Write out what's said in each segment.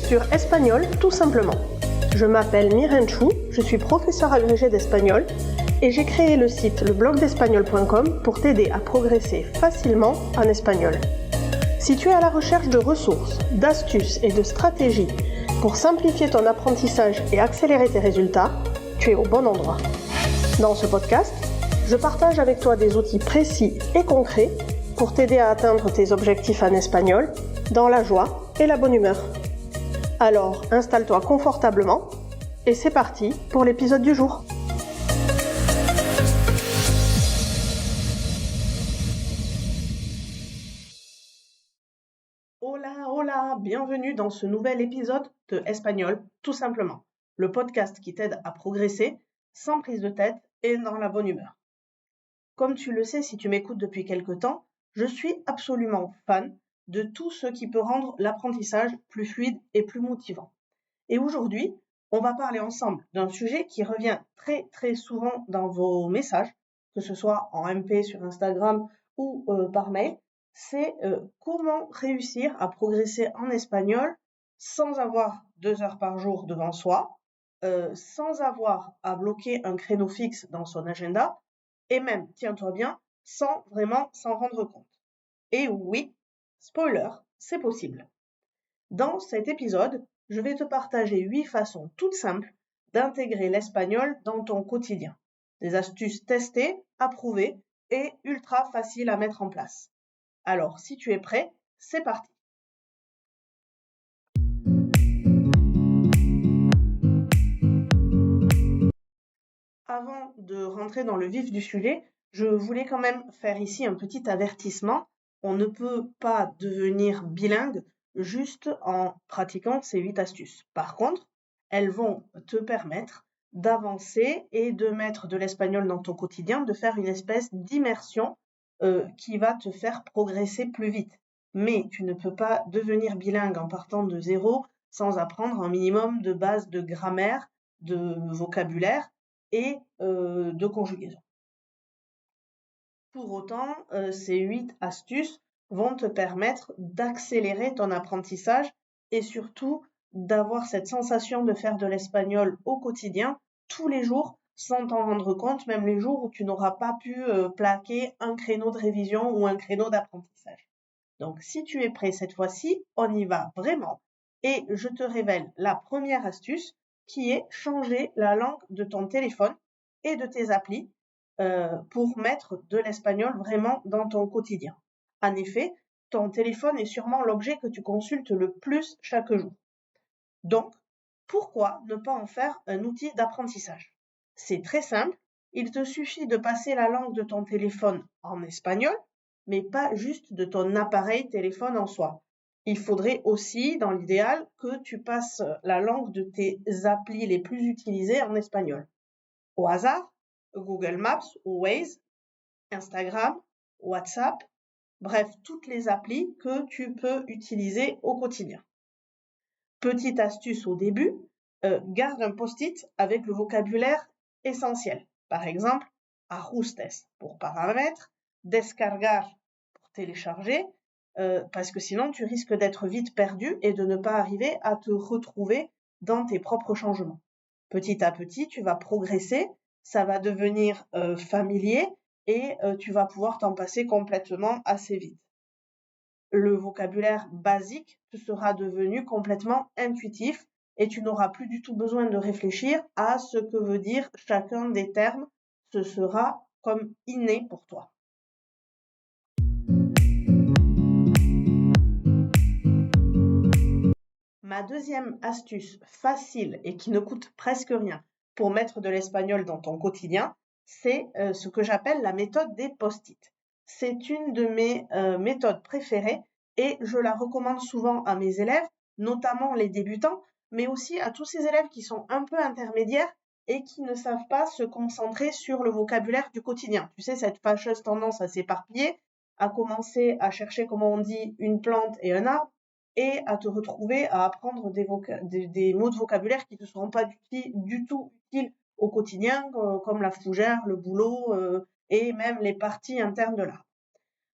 sur Espagnol tout simplement. Je m'appelle Miren Chou, je suis professeure agrégée d'espagnol et j'ai créé le site leblogdespagnol.com pour t'aider à progresser facilement en espagnol. Si tu es à la recherche de ressources, d'astuces et de stratégies pour simplifier ton apprentissage et accélérer tes résultats, tu es au bon endroit. Dans ce podcast, je partage avec toi des outils précis et concrets pour t'aider à atteindre tes objectifs en espagnol dans la joie et la bonne humeur. Alors, installe-toi confortablement et c'est parti pour l'épisode du jour. Hola, bienvenue dans ce nouvel épisode de Espagnol, tout simplement. Le podcast qui t'aide à progresser sans prise de tête et dans la bonne humeur. Comme tu le sais si tu m'écoutes depuis quelque temps, je suis absolument fan de tout ce qui peut rendre l'apprentissage plus fluide et plus motivant. Et aujourd'hui, on va parler ensemble d'un sujet qui revient très souvent dans vos messages, que ce soit en MP sur Instagram ou par mail, c'est comment réussir à progresser en espagnol sans avoir 2 heures par jour devant soi, sans avoir à bloquer un créneau fixe dans son agenda, et même, tiens-toi bien, sans vraiment s'en rendre compte. Et oui, spoiler, c'est possible. Dans cet épisode, je vais te partager 8 façons toutes simples d'intégrer l'espagnol dans ton quotidien. Des astuces testées, approuvées et ultra faciles à mettre en place. Alors, si tu es prêt, c'est parti. Avant de rentrer dans le vif du sujet, je voulais quand même faire ici un petit avertissement. On ne peut pas devenir bilingue juste en pratiquant ces 8 astuces. Par contre, elles vont te permettre d'avancer et de mettre de l'espagnol dans ton quotidien, de faire une espèce d'immersion qui va te faire progresser plus vite. Mais tu ne peux pas devenir bilingue en partant de zéro sans apprendre un minimum de base de grammaire, de vocabulaire et de conjugaison. Pour autant, ces 8 astuces vont te permettre d'accélérer ton apprentissage et surtout d'avoir cette sensation de faire de l'espagnol au quotidien, tous les jours, sans t'en rendre compte, même les jours où tu n'auras pas pu plaquer un créneau de révision ou un créneau d'apprentissage. Donc, si tu es prêt cette fois-ci, on y va vraiment. Et je te révèle la première astuce qui est changer la langue de ton téléphone et de tes applis pour mettre de l'espagnol vraiment dans ton quotidien. En effet, ton téléphone est sûrement l'objet que tu consultes le plus chaque jour. Donc, pourquoi ne pas en faire un outil d'apprentissage? C'est très simple, il te suffit de passer la langue de ton téléphone en espagnol, mais pas juste de ton appareil téléphone en soi. Il faudrait aussi, dans l'idéal, que tu passes la langue de tes applis les plus utilisées en espagnol. Au hasard, Google Maps ou Waze, Instagram, WhatsApp, bref, toutes les applis que tu peux utiliser au quotidien. Petite astuce au début, garde un post-it avec le vocabulaire essentiel. Par exemple, ajustes pour paramètres, descargar pour télécharger, parce que sinon tu risques d'être vite perdu et de ne pas arriver à te retrouver dans tes propres changements. Petit à petit, tu vas progresser, ça va devenir familier et tu vas pouvoir t'en passer complètement assez vite. Le vocabulaire basique te sera devenu complètement intuitif et tu n'auras plus du tout besoin de réfléchir à ce que veut dire chacun des termes. Ce sera comme inné pour toi. Ma deuxième astuce facile et qui ne coûte presque rien pour mettre de l'espagnol dans ton quotidien, c'est ce que j'appelle la méthode des post-it. C'est une de mes méthodes préférées et je la recommande souvent à mes élèves, notamment les débutants, mais aussi à tous ces élèves qui sont un peu intermédiaires et qui ne savent pas se concentrer sur le vocabulaire du quotidien. Tu sais, cette fâcheuse tendance à s'éparpiller, à commencer à chercher comment on dit une plante et un arbre, et à te retrouver à apprendre des mots de vocabulaire qui ne te seront pas du tout utiles au quotidien, comme la fougère, le boulot et même les parties internes de l'arbre.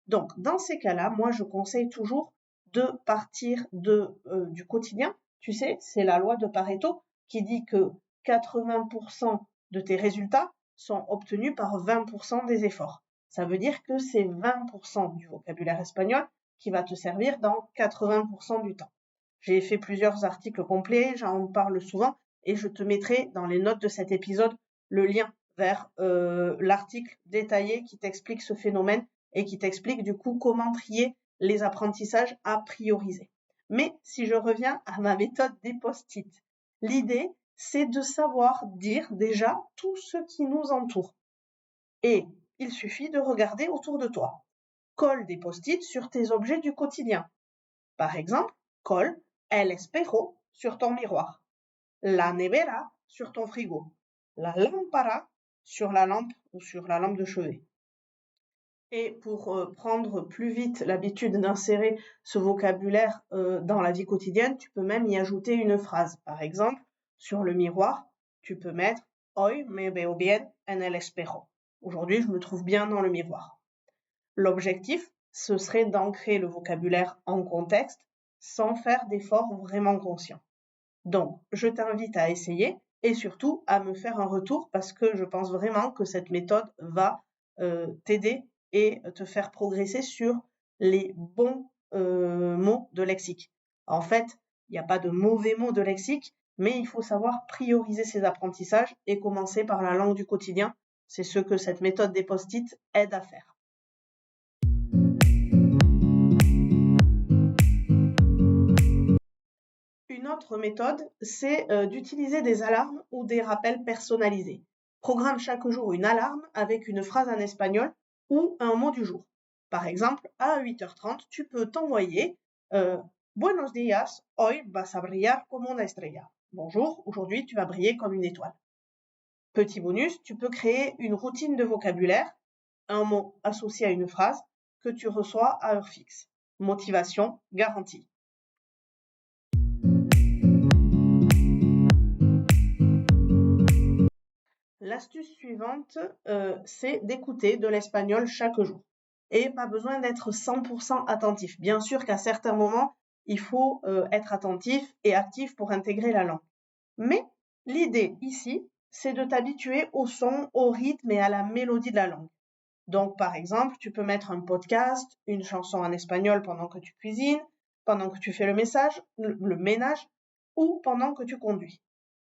Donc, dans ces cas-là, moi, je conseille toujours de partir du quotidien Tu sais, c'est la loi de Pareto qui dit que 80% de tes résultats sont obtenus par 20% des efforts. Ça veut dire que c'est 20% du vocabulaire espagnol qui va te servir dans 80% du temps. J'ai fait plusieurs articles complets, j'en parle souvent et je te mettrai dans les notes de cet épisode le lien vers l'article détaillé qui t'explique ce phénomène et qui t'explique du coup comment trier les apprentissages à prioriser. Mais si je reviens à ma méthode des post-it, l'idée, c'est de savoir dire déjà tout ce qui nous entoure. Et il suffit de regarder autour de toi. Colle des post-it sur tes objets du quotidien. Par exemple, colle el espejo sur ton miroir, la nevera sur ton frigo, la lámpara sur la lampe ou sur la lampe de chevet. Et pour prendre plus vite l'habitude d'insérer ce vocabulaire dans la vie quotidienne, tu peux même y ajouter une phrase. Par exemple, sur le miroir, tu peux mettre Hoy me veo bien en el espejo. Aujourd'hui, je me trouve bien dans le miroir. L'objectif, ce serait d'ancrer le vocabulaire en contexte sans faire d'efforts vraiment conscients. Donc, je t'invite à essayer et surtout à me faire un retour parce que je pense vraiment que cette méthode va t'aider et te faire progresser sur les bons mots de lexique. En fait, il n'y a pas de mauvais mots de lexique, mais il faut savoir prioriser ses apprentissages et commencer par la langue du quotidien. C'est ce que cette méthode des post-it aide à faire. Une autre méthode, c'est d'utiliser des alarmes ou des rappels personnalisés. Programme chaque jour une alarme avec une phrase en espagnol ou un mot du jour. Par exemple, à 8h30, tu peux t'envoyer Buenos días, hoy vas a brillar como una estrella. Bonjour, aujourd'hui tu vas briller comme une étoile. Petit bonus, tu peux créer une routine de vocabulaire, un mot associé à une phrase que tu reçois à heure fixe. Motivation garantie. L'astuce suivante, c'est d'écouter de l'espagnol chaque jour. Et pas besoin d'être 100% attentif. Bien sûr qu'à certains moments, il faut être attentif et actif pour intégrer la langue. Mais l'idée ici, c'est de t'habituer au son, au rythme et à la mélodie de la langue. Donc, par exemple, tu peux mettre un podcast, une chanson en espagnol pendant que tu cuisines, pendant que tu fais le ménage ou pendant que tu conduis.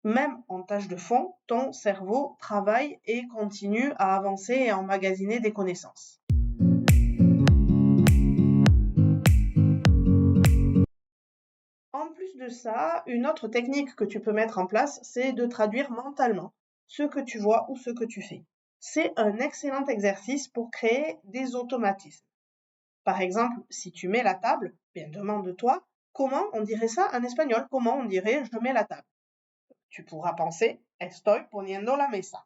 Même en tâche de fond, ton cerveau travaille et continue à avancer et à emmagasiner des connaissances. En plus de ça, une autre technique que tu peux mettre en place, c'est de traduire mentalement ce que tu vois ou ce que tu fais. C'est un excellent exercice pour créer des automatismes. Par exemple, si tu mets la table, bien demande-toi comment on dirait ça en espagnol, comment on dirait je mets la table. Tu pourras penser estoy poniendo la mesa.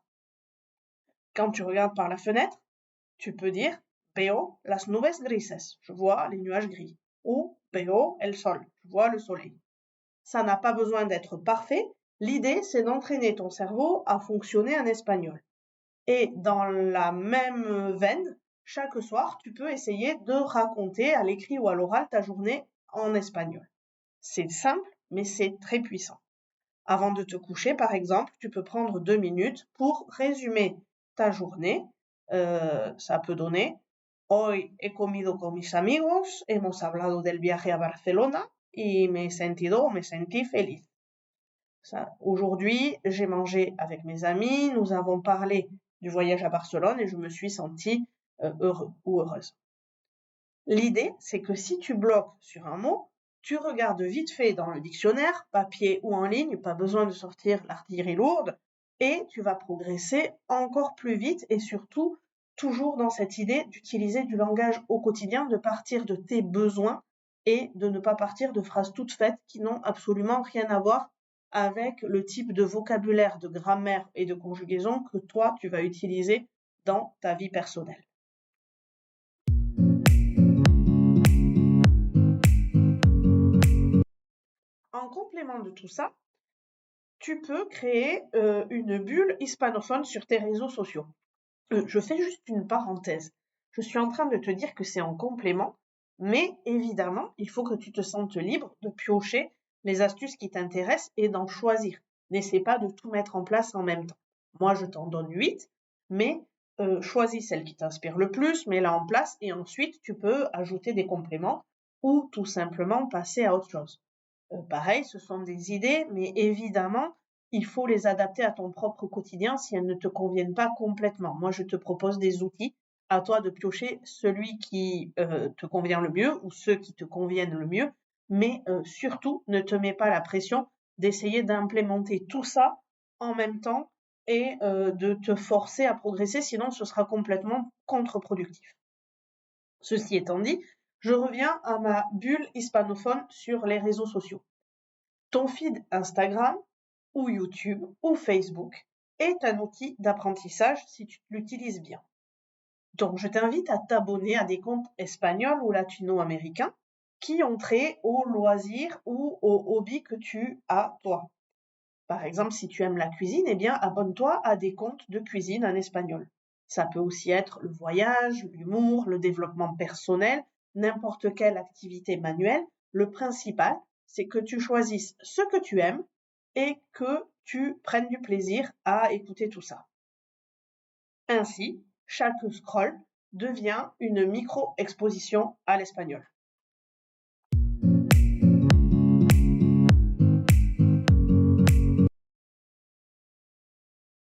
Quand tu regardes par la fenêtre, tu peux dire veo las nubes grises, je vois les nuages gris, ou veo el sol, je vois le soleil. Ça n'a pas besoin d'être parfait. L'idée, c'est d'entraîner ton cerveau à fonctionner en espagnol. Et dans la même veine, chaque soir, tu peux essayer de raconter à l'écrit ou à l'oral ta journée en espagnol. C'est simple, mais c'est très puissant. Avant de te coucher, par exemple, tu peux prendre 2 minutes pour résumer ta journée. Ça peut donner Hoy he comido con mis amigos, hemos hablado del viaje a Barcelona y me sentí feliz. Aujourd'hui, j'ai mangé avec mes amis, nous avons parlé du voyage à Barcelone et je me suis sentie heureux ou heureuse. L'idée, c'est que si tu bloques sur un mot, tu regardes vite fait dans le dictionnaire, papier ou en ligne, pas besoin de sortir l'artillerie lourde, et tu vas progresser encore plus vite et surtout toujours dans cette idée d'utiliser du langage au quotidien, de partir de tes besoins et de ne pas partir de phrases toutes faites qui n'ont absolument rien à voir avec le type de vocabulaire, de grammaire et de conjugaison que toi, tu vas utiliser dans ta vie personnelle. En complément de tout ça, tu peux créer une bulle hispanophone sur tes réseaux sociaux. Je fais juste une parenthèse. Je suis en train de te dire que c'est en complément, mais évidemment, il faut que tu te sentes libre de piocher les astuces qui t'intéressent et d'en choisir. N'essaie pas de tout mettre en place en même temps. Moi, je t'en donne 8, mais choisis celle qui t'inspire le plus, mets-la en place et ensuite tu peux ajouter des compléments ou tout simplement passer à autre chose. Pareil, ce sont des idées, mais évidemment, il faut les adapter à ton propre quotidien si elles ne te conviennent pas complètement. Moi, je te propose des outils, à toi de piocher celui qui te convient le mieux ou ceux qui te conviennent le mieux, mais surtout, ne te mets pas la pression d'essayer d'implémenter tout ça en même temps et de te forcer à progresser, sinon ce sera complètement contre-productif. Ceci étant dit, je reviens à ma bulle hispanophone sur les réseaux sociaux. Ton feed Instagram ou YouTube ou Facebook est un outil d'apprentissage si tu l'utilises bien. Donc, je t'invite à t'abonner à des comptes espagnols ou latino-américains qui ont trait aux loisirs ou aux hobbies que tu as toi. Par exemple, si tu aimes la cuisine, eh bien, abonne-toi à des comptes de cuisine en espagnol. Ça peut aussi être le voyage, l'humour, le développement personnel, n'importe quelle activité manuelle. Le principal, c'est que tu choisisses ce que tu aimes et que tu prennes du plaisir à écouter tout ça. Ainsi, chaque scroll devient une micro-exposition à l'espagnol.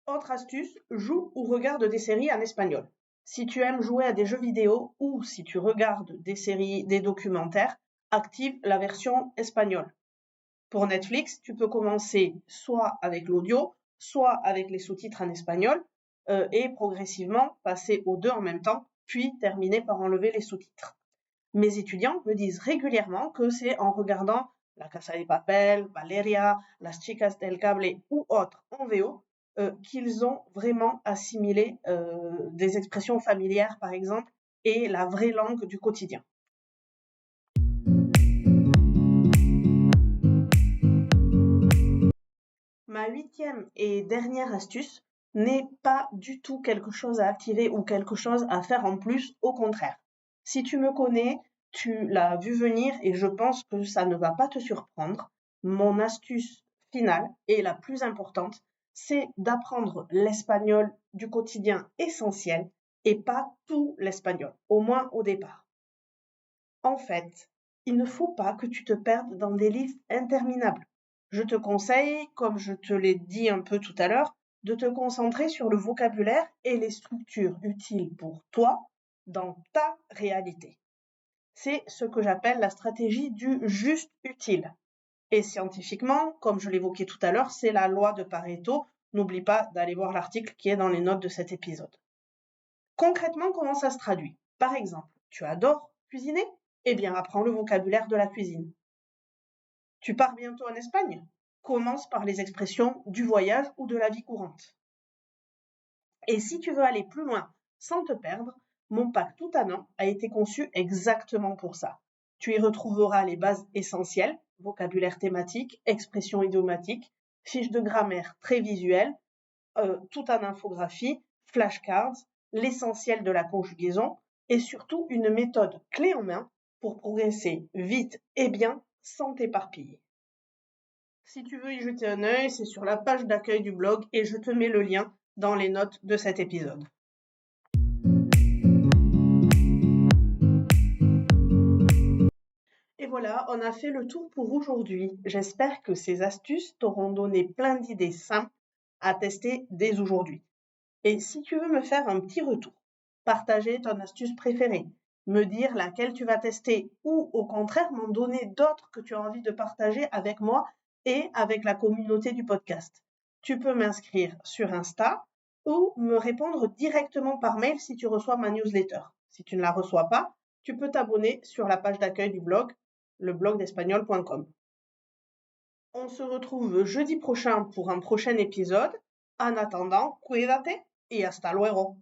Autre astuce, joue ou regarde des séries en espagnol. Si tu aimes jouer à des jeux vidéo ou si tu regardes des séries, des documentaires, active la version espagnole. Pour Netflix, tu peux commencer soit avec l'audio, soit avec les sous-titres en espagnol et progressivement passer aux deux en même temps, puis terminer par enlever les sous-titres. Mes étudiants me disent régulièrement que c'est en regardant La Casa de Papel, Valeria, Las Chicas del Cable ou autres en VO qu'ils ont vraiment assimilé des expressions familières, par exemple, et la vraie langue du quotidien. Ma 8e et dernière astuce n'est pas du tout quelque chose à activer ou quelque chose à faire en plus, au contraire. Si tu me connais, tu l'as vu venir et je pense que ça ne va pas te surprendre. Mon astuce finale et la plus importante, c'est d'apprendre l'espagnol du quotidien essentiel et pas tout l'espagnol, au moins au départ. En fait, il ne faut pas que tu te perdes dans des livres interminables. Je te conseille, comme je te l'ai dit un peu tout à l'heure, de te concentrer sur le vocabulaire et les structures utiles pour toi dans ta réalité. C'est ce que j'appelle la stratégie du juste utile. Et scientifiquement, comme je l'évoquais tout à l'heure, c'est la loi de Pareto. N'oublie pas d'aller voir l'article qui est dans les notes de cet épisode. Concrètement, comment ça se traduit? Par exemple, tu adores cuisiner? Eh bien, apprends le vocabulaire de la cuisine. Tu pars bientôt en Espagne? Commence par les expressions du voyage ou de la vie courante. Et si tu veux aller plus loin sans te perdre, mon pack tout un an a été conçu exactement pour ça. Tu y retrouveras les bases essentielles, vocabulaire thématique, expressions idiomatiques, fiches de grammaire très visuelles, tout en infographie, flashcards, l'essentiel de la conjugaison et surtout une méthode clé en main pour progresser vite et bien sans t'éparpiller. Si tu veux y jeter un œil, c'est sur la page d'accueil du blog et je te mets le lien dans les notes de cet épisode. Et voilà, on a fait le tour pour aujourd'hui. J'espère que ces astuces t'auront donné plein d'idées simples à tester dès aujourd'hui. Et si tu veux me faire un petit retour, partager ton astuce préférée, me dire laquelle tu vas tester ou au contraire m'en donner d'autres que tu as envie de partager avec moi et avec la communauté du podcast. Tu peux m'inscrire sur Insta ou me répondre directement par mail si tu reçois ma newsletter. Si tu ne la reçois pas, tu peux t'abonner sur la page d'accueil du blog, leblogdespagnol.com. On se retrouve jeudi prochain pour un prochain épisode. En attendant, cuídate y hasta luego.